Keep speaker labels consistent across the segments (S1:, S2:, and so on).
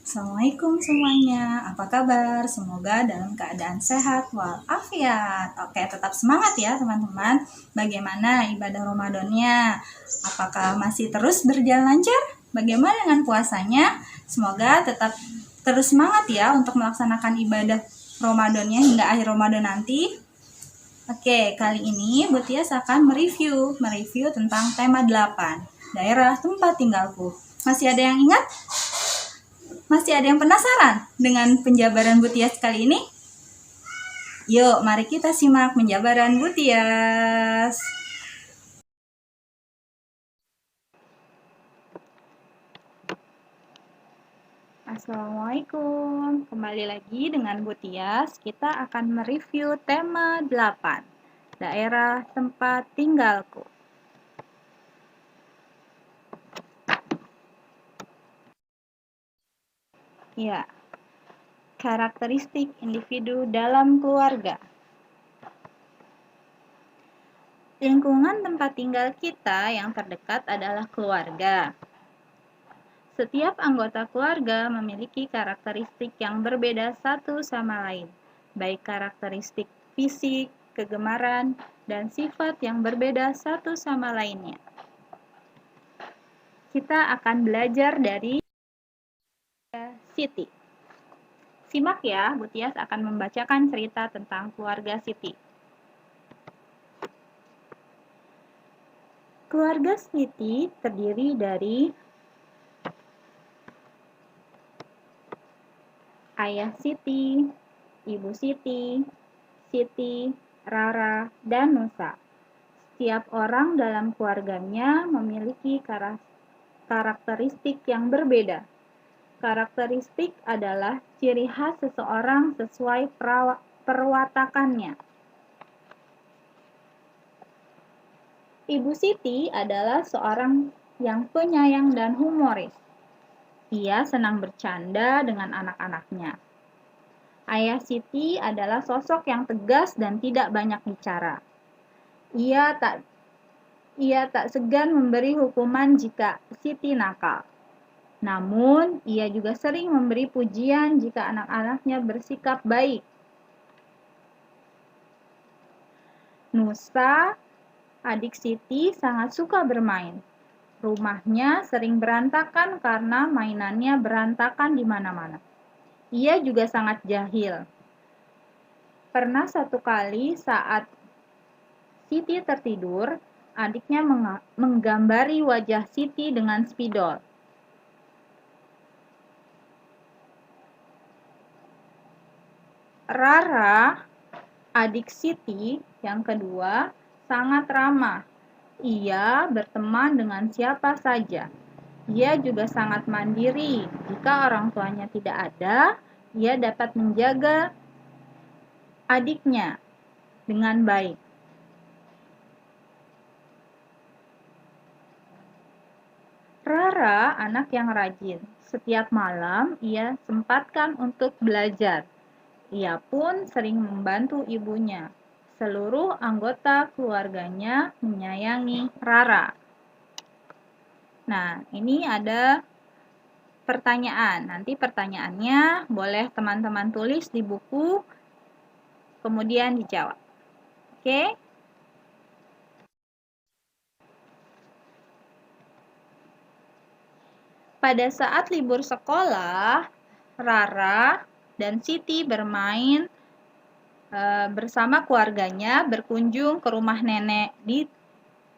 S1: Assalamualaikum semuanya, apa kabar? Semoga dalam keadaan sehat walafiat. Oke, tetap semangat ya teman-teman. Bagaimana ibadah Ramadannya? Apakah masih terus berjalan lancar? Bagaimana dengan puasanya? Semoga tetap terus semangat ya untuk melaksanakan ibadah Ramadannya hingga akhir Ramadan nanti. Oke, kali ini Bu Tias akan mereview tentang tema 8, daerah tempat tinggalku. Masih ada yang ingat? Masih ada yang penasaran dengan penjabaran Bu Tias kali ini? Yuk, mari kita simak penjabaran Bu Tias. Assalamualaikum. Kembali lagi dengan Bu Tias. Kita akan mereview tema 8, daerah tempat tinggalku. Ya, karakteristik individu dalam keluarga. Lingkungan tempat tinggal kita yang terdekat adalah keluarga. Setiap anggota keluarga memiliki karakteristik yang berbeda satu sama lain, baik karakteristik fisik, kegemaran, dan sifat yang berbeda satu sama lainnya. Kita akan belajar dari Siti. Simak ya, Bu Tias akan membacakan cerita tentang keluarga Siti. Keluarga Siti terdiri dari ayah Siti, ibu Siti, Siti, Rara, dan Nusa. Setiap orang dalam keluarganya memiliki karakteristik yang berbeda. Karakteristik adalah ciri khas seseorang sesuai perwatakannya. Ibu Siti adalah seorang yang penyayang dan humoris. Ia senang bercanda dengan anak-anaknya. Ayah Siti adalah sosok yang tegas dan tidak banyak bicara. Ia tak segan memberi hukuman jika Siti nakal. Namun, ia juga sering memberi pujian jika anak-anaknya bersikap baik. Nusa, adik Siti, sangat suka bermain. Rumahnya sering berantakan karena mainannya berantakan di mana-mana. Ia juga sangat jahil. Pernah satu kali saat Siti tertidur, adiknya menggambari wajah Siti dengan spidol. Rara, adik Siti yang kedua, sangat ramah. Ia berteman dengan siapa saja. Ia juga sangat mandiri. Jika orang tuanya tidak ada, ia dapat menjaga adiknya dengan baik. Rara, anak yang rajin. Setiap malam ia sempatkan untuk belajar. Ia pun sering membantu ibunya. Seluruh anggota keluarganya menyayangi Rara. Nah, ini ada pertanyaan. Nanti pertanyaannya boleh teman-teman tulis di buku, kemudian dijawab. Oke? Pada saat libur sekolah, Rara dan Siti bermain bersama keluarganya berkunjung ke rumah nenek di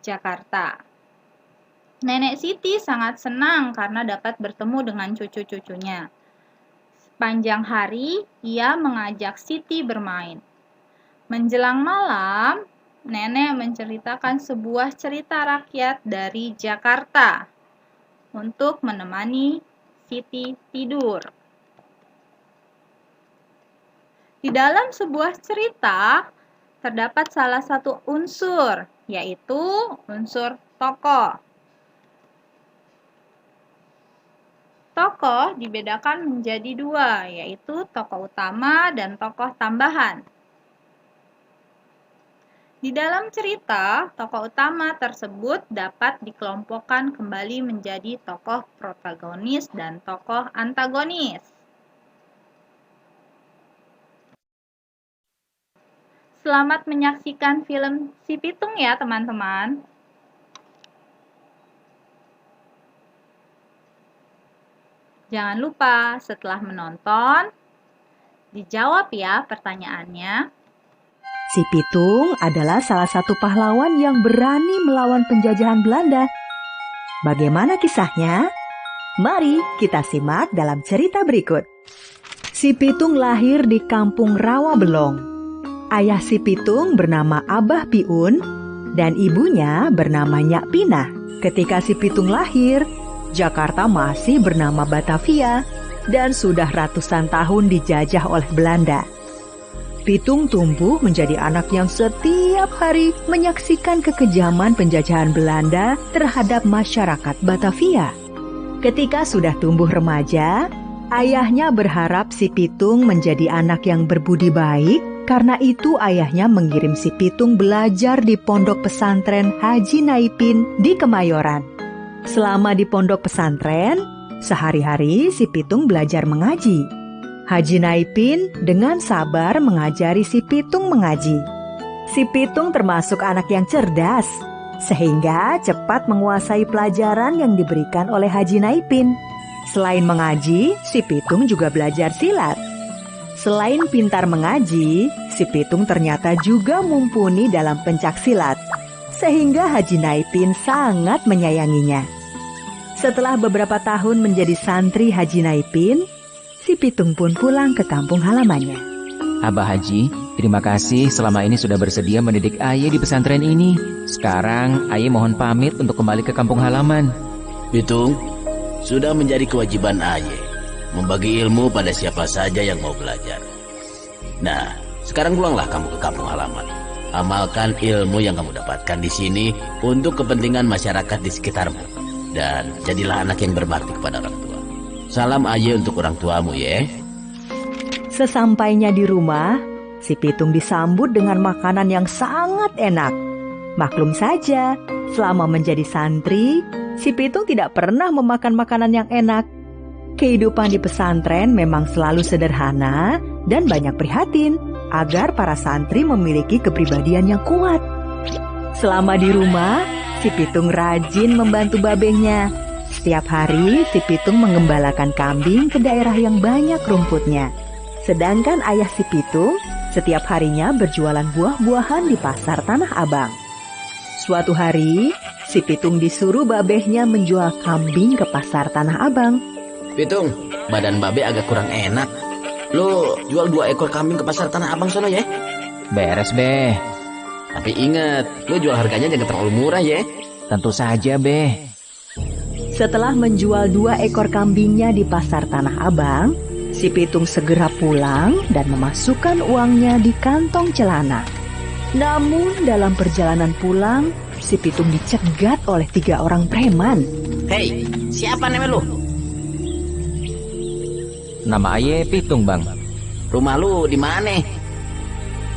S1: Jakarta. Nenek Siti sangat senang karena dapat bertemu dengan cucu-cucunya. Sepanjang hari, ia mengajak Siti bermain. Menjelang malam, nenek menceritakan sebuah cerita rakyat dari Jakarta untuk menemani Siti tidur. Di dalam sebuah cerita, terdapat salah satu unsur, yaitu unsur tokoh. Tokoh dibedakan menjadi dua, yaitu tokoh utama dan tokoh tambahan. Di dalam cerita, tokoh utama tersebut dapat dikelompokkan kembali menjadi tokoh protagonis dan tokoh antagonis. Selamat menyaksikan film Si Pitung ya teman-teman. Jangan lupa setelah menonton, dijawab ya pertanyaannya.
S2: Si Pitung adalah salah satu pahlawan yang berani melawan penjajahan Belanda. Bagaimana kisahnya? Mari kita simak dalam cerita berikut. Si Pitung lahir di kampung Rawabelong. Ayah si Pitung bernama Abah Piun dan ibunya bernama Nyak Pinah. Ketika si Pitung lahir, Jakarta masih bernama Batavia dan sudah ratusan tahun dijajah oleh Belanda. Pitung tumbuh menjadi anak yang setiap hari menyaksikan kekejaman penjajahan Belanda terhadap masyarakat Batavia. Ketika sudah tumbuh remaja, ayahnya berharap si Pitung menjadi anak yang berbudi baik. Karena itu ayahnya mengirim si Pitung belajar di pondok pesantren Haji Naipin di Kemayoran. Selama di pondok pesantren, sehari-hari si Pitung belajar mengaji. Haji Naipin dengan sabar mengajari si Pitung mengaji. Si Pitung termasuk anak yang cerdas, sehingga cepat menguasai pelajaran yang diberikan oleh Haji Naipin. Selain mengaji, si Pitung juga belajar silat. Selain pintar mengaji, si Pitung ternyata juga mumpuni dalam pencak silat, sehingga Haji Naipin sangat menyayanginya. Setelah beberapa tahun menjadi santri Haji Naipin, si Pitung pun pulang ke kampung halamannya.
S3: Abah Haji, terima kasih selama ini sudah bersedia mendidik Aye di pesantren ini. Sekarang Aye mohon pamit untuk kembali ke kampung halaman.
S4: Pitung, sudah menjadi kewajiban Aye membagi ilmu pada siapa saja yang mau belajar. Nah, sekarang pulanglah kamu ke kampung halaman. Amalkan ilmu yang kamu dapatkan di sini untuk kepentingan masyarakat di sekitarmu. Dan jadilah anak yang berbakti kepada orang tua. Salam Aye untuk orang tuamu ya.
S2: Sesampainya di rumah, si Pitung disambut dengan makanan yang sangat enak. Maklum saja, selama menjadi santri, si Pitung tidak pernah memakan makanan yang enak. Kehidupan di pesantren memang selalu sederhana dan banyak prihatin agar para santri memiliki kepribadian yang kuat. Selama di rumah, si Pitung rajin membantu babehnya. Setiap hari, si Pitung mengembalakan kambing ke daerah yang banyak rumputnya. Sedangkan ayah si Pitung setiap harinya berjualan buah-buahan di pasar Tanah Abang. Suatu hari, si Pitung disuruh babehnya menjual kambing ke pasar Tanah Abang.
S4: Pitung, badan babe agak kurang enak. Lo jual 2 ekor kambing ke pasar Tanah Abang sono ya?
S3: Beres, Beh.
S4: Tapi ingat, lo jual harganya jangan terlalu murah ya.
S3: Tentu saja, Beh.
S2: Setelah menjual 2 ekor kambingnya di pasar Tanah Abang, si Pitung segera pulang dan memasukkan uangnya di kantong celana. Namun dalam perjalanan pulang, si Pitung dicegat oleh 3 orang preman.
S4: Hei, siapa namanya lo?
S3: Nama Aye Pitung, Bang.
S4: Rumah lu di mana?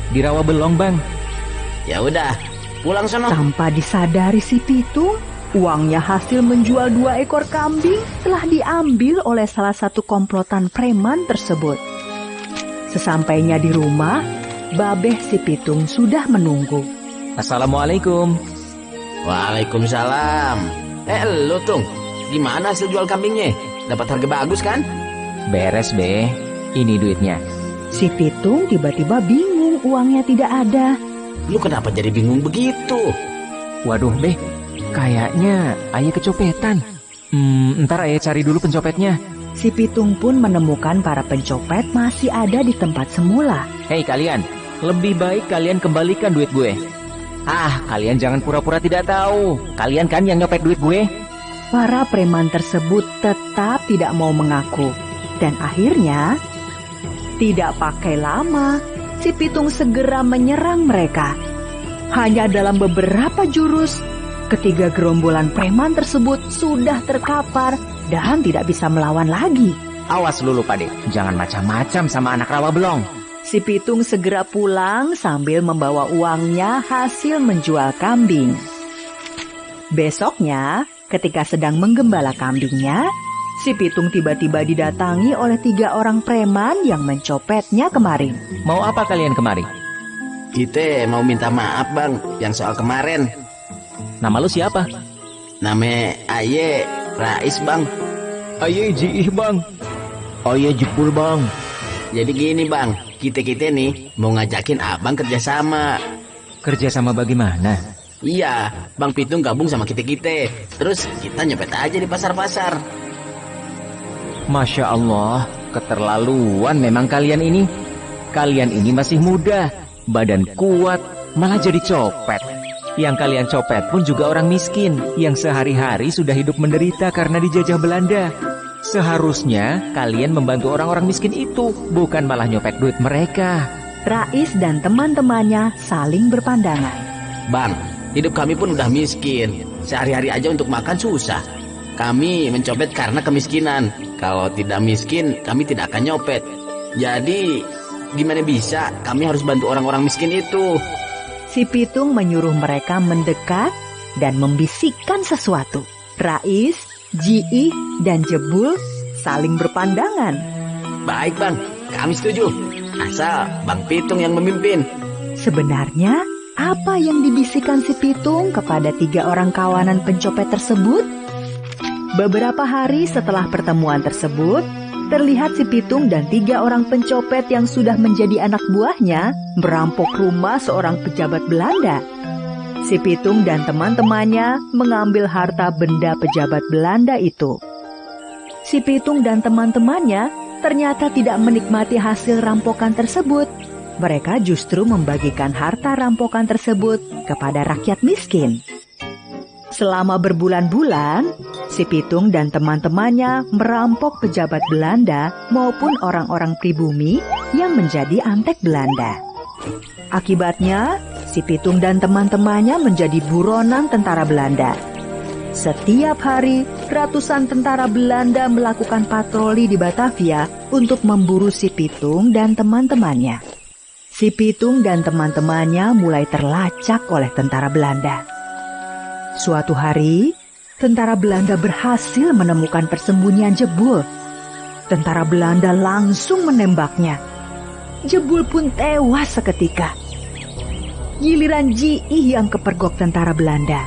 S3: Di Rawabelong, Bang.
S4: Ya udah, pulang sono.
S2: Tanpa disadari si Pitung, uangnya hasil menjual 2 ekor kambing telah diambil oleh salah satu komplotan preman tersebut. Sesampainya di rumah, babeh si Pitung sudah menunggu.
S3: Assalamualaikum.
S4: Waalaikumsalam. Lu Tung, gimana hasil jual kambingnya? Dapat harga bagus kan?
S3: Beres, Beh. Ini duitnya.
S2: Si Pitung tiba-tiba bingung uangnya tidak ada.
S4: Lu kenapa jadi bingung begitu?
S3: Waduh, Beh. Kayaknya Aye kecopetan. Ntar Aye cari dulu pencopetnya.
S2: Si Pitung pun menemukan para pencopet masih ada di tempat semula.
S3: Hei kalian, lebih baik kalian kembalikan duit gue. Kalian jangan pura-pura tidak tahu. Kalian kan yang nyopet duit gue.
S2: Para preman tersebut tetap tidak mau mengaku. Dan akhirnya, tidak pakai lama, si Pitung segera menyerang mereka. Hanya dalam beberapa jurus, ketiga gerombolan preman tersebut sudah terkapar dan tidak bisa melawan lagi.
S3: Awas lulu Pade, jangan macam-macam sama anak Rawabelong.
S2: Si Pitung segera pulang sambil membawa uangnya hasil menjual kambing. Besoknya, ketika sedang menggembala kambingnya, si Pitung tiba-tiba didatangi oleh 3 orang preman yang mencopetnya kemarin.
S3: Mau apa kalian kemari?
S4: Kita mau minta maaf bang, yang soal kemarin.
S3: Nama lu siapa?
S4: Nama Aye Rais bang.
S3: Aye Jiih bang. Aye Jepul bang.
S4: Jadi gini bang, kita nih mau ngajakin abang kerjasama.
S3: Kerjasama bagaimana?
S4: Iya, Bang Pitung gabung sama kita. Terus kita nyopet aja di pasar-pasar.
S3: Masya Allah, keterlaluan memang kalian ini. Kalian ini masih muda, badan kuat, malah jadi copet. Yang kalian copet pun juga orang miskin, yang sehari-hari sudah hidup menderita karena dijajah Belanda. Seharusnya kalian membantu orang-orang miskin itu, bukan malah nyopet duit mereka.
S2: Rais dan teman-temannya saling berpandangan.
S4: Bang, hidup kami pun udah miskin. Sehari-hari aja untuk makan susah. Kami mencopet karena kemiskinan. Kalau tidak miskin, kami tidak akan nyopet. Jadi, gimana bisa? Kami harus bantu orang-orang miskin itu.
S2: Si Pitung menyuruh mereka mendekat dan membisikkan sesuatu. Rais, Jiih, dan Jebul saling berpandangan.
S4: Baik bang, kami setuju. Asal Bang Pitung yang memimpin.
S2: Sebenarnya, apa yang dibisikkan si Pitung kepada 3 orang kawanan pencopet tersebut? Beberapa hari setelah pertemuan tersebut, terlihat si Pitung dan 3 orang pencopet yang sudah menjadi anak buahnya merampok rumah seorang pejabat Belanda. Si Pitung dan teman-temannya mengambil harta benda pejabat Belanda itu. Si Pitung dan teman-temannya ternyata tidak menikmati hasil rampokan tersebut. Mereka justru membagikan harta rampokan tersebut kepada rakyat miskin. Selama berbulan-bulan, si Pitung dan teman-temannya merampok pejabat Belanda maupun orang-orang pribumi yang menjadi antek Belanda. Akibatnya, si Pitung dan teman-temannya menjadi buronan tentara Belanda. Setiap hari, ratusan tentara Belanda melakukan patroli di Batavia untuk memburu si Pitung dan teman-temannya. Si Pitung dan teman-temannya mulai terlacak oleh tentara Belanda. Suatu hari, tentara Belanda berhasil menemukan persembunyian Jebul. Tentara Belanda langsung menembaknya. Jebul pun tewas seketika. Giliran Jiih yang kepergok tentara Belanda.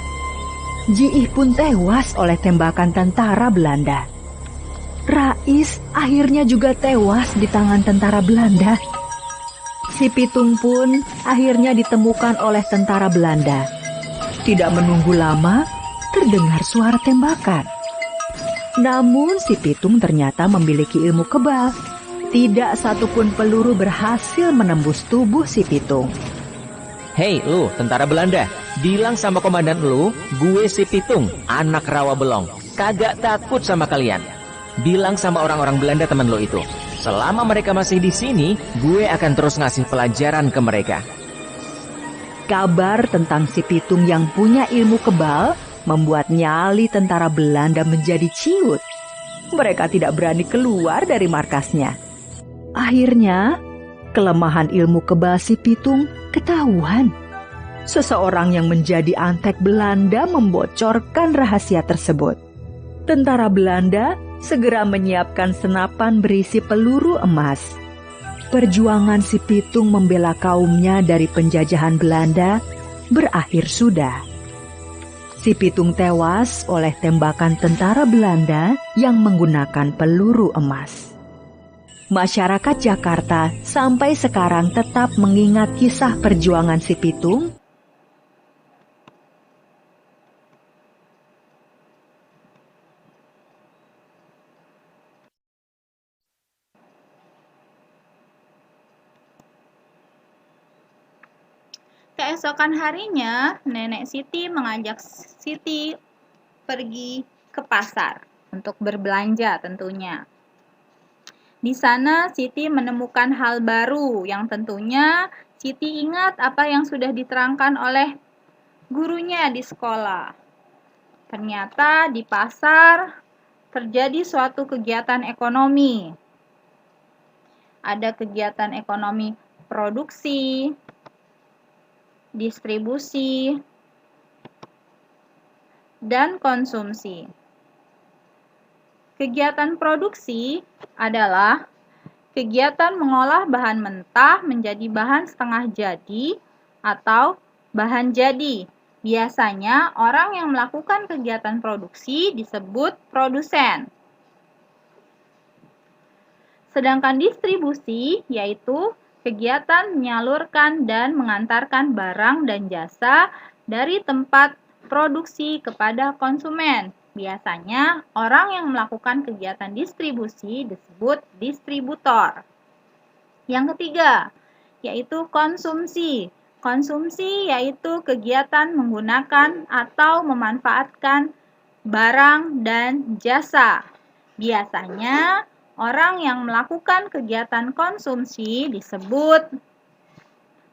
S2: Jiih pun tewas oleh tembakan tentara Belanda. Rais akhirnya juga tewas di tangan tentara Belanda. Si Pitung pun akhirnya ditemukan oleh tentara Belanda. Tidak menunggu lama, terdengar suara tembakan. Namun si Pitung ternyata memiliki ilmu kebal. Tidak satupun peluru berhasil menembus tubuh si Pitung.
S3: Hei lu, tentara Belanda, bilang sama komandan lu, gue si Pitung, anak rawa belong. Kagak takut sama kalian. Bilang sama orang-orang Belanda teman lu itu, selama mereka masih di sini, gue akan terus ngasih pelajaran ke mereka.
S2: Kabar tentang si Pitung yang punya ilmu kebal membuat nyali tentara Belanda menjadi ciut. Mereka tidak berani keluar dari markasnya. Akhirnya, kelemahan ilmu kebal si Pitung ketahuan. Seseorang yang menjadi antek Belanda membocorkan rahasia tersebut. Tentara Belanda segera menyiapkan senapan berisi peluru emas. Perjuangan si Pitung membela kaumnya dari penjajahan Belanda berakhir sudah. Si Pitung tewas oleh tembakan tentara Belanda yang menggunakan peluru emas. Masyarakat Jakarta sampai sekarang tetap mengingat kisah perjuangan si Pitung.
S1: Keesokan harinya, Nenek Siti mengajak Siti pergi ke pasar untuk berbelanja tentunya. Di sana Siti menemukan hal baru yang tentunya Siti ingat apa yang sudah diterangkan oleh gurunya di sekolah. Ternyata di pasar terjadi suatu kegiatan ekonomi. Ada kegiatan ekonomi produksi, distribusi, dan konsumsi. Kegiatan produksi adalah kegiatan mengolah bahan mentah menjadi bahan setengah jadi atau bahan jadi. Biasanya orang yang melakukan kegiatan produksi disebut produsen. Sedangkan distribusi yaitu kegiatan menyalurkan dan mengantarkan barang dan jasa dari tempat produksi kepada konsumen. Biasanya, orang yang melakukan kegiatan distribusi disebut distributor. Yang ketiga, yaitu konsumsi. Konsumsi yaitu kegiatan menggunakan atau memanfaatkan barang dan jasa. Biasanya, orang yang melakukan kegiatan konsumsi disebut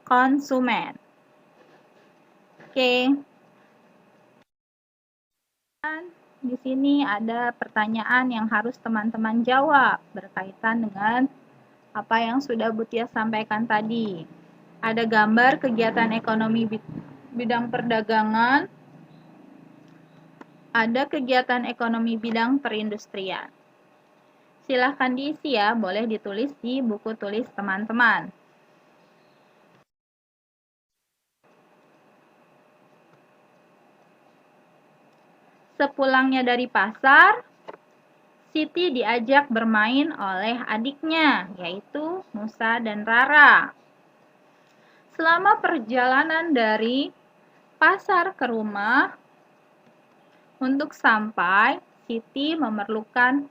S1: konsumen. Oke. Di sini ada pertanyaan yang harus teman-teman jawab berkaitan dengan apa yang sudah Bu Tia sampaikan tadi. Ada gambar kegiatan ekonomi bidang perdagangan, ada kegiatan ekonomi bidang perindustrian. Silahkan diisi ya, boleh ditulis di buku tulis teman-teman. Sepulangnya dari pasar, Siti diajak bermain oleh adiknya, yaitu Nusa dan Rara. Selama perjalanan dari pasar ke rumah, untuk sampai, Siti memerlukan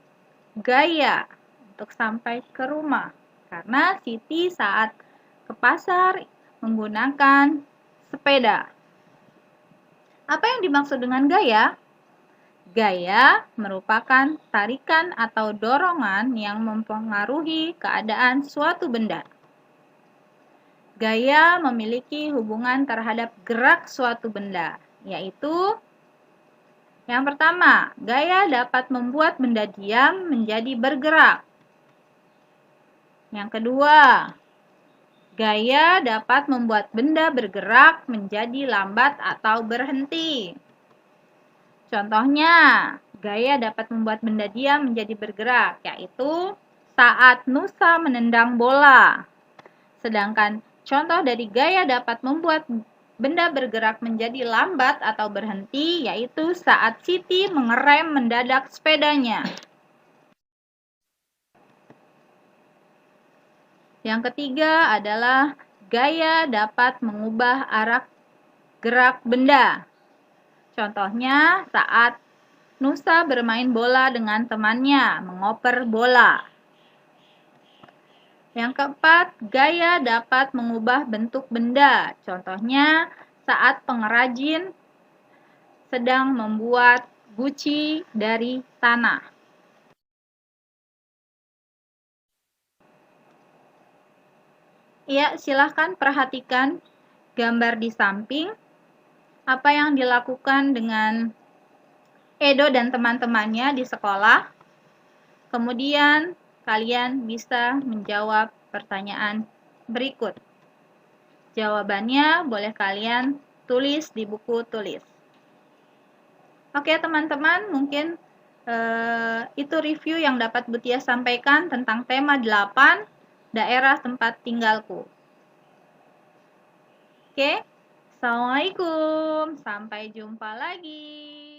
S1: gaya untuk sampai ke rumah. Karena Siti saat ke pasar menggunakan sepeda. Apa yang dimaksud dengan gaya? Gaya merupakan tarikan atau dorongan yang mempengaruhi keadaan suatu benda. Gaya memiliki hubungan terhadap gerak suatu benda, yaitu yang pertama, gaya dapat membuat benda diam menjadi bergerak. Yang kedua, gaya dapat membuat benda bergerak menjadi lambat atau berhenti. Contohnya, gaya dapat membuat benda diam menjadi bergerak, yaitu saat Nusa menendang bola. Sedangkan contoh dari gaya dapat membuat benda bergerak menjadi lambat atau berhenti, yaitu saat Siti mengerem mendadak sepedanya. Yang ketiga adalah gaya dapat mengubah arah gerak benda. Contohnya saat Nusa bermain bola dengan temannya, mengoper bola. Yang keempat, gaya dapat mengubah bentuk benda. Contohnya saat pengrajin sedang membuat guci dari tanah. Ya, silahkan perhatikan gambar di samping. Apa yang dilakukan dengan Edo dan teman-temannya di sekolah. Kemudian kalian bisa menjawab pertanyaan berikut. Jawabannya boleh kalian tulis di buku tulis. Oke teman-teman, mungkin itu review yang dapat Bu Tia sampaikan tentang tema 8, daerah tempat tinggalku. Oke. Assalamualaikum, sampai jumpa lagi.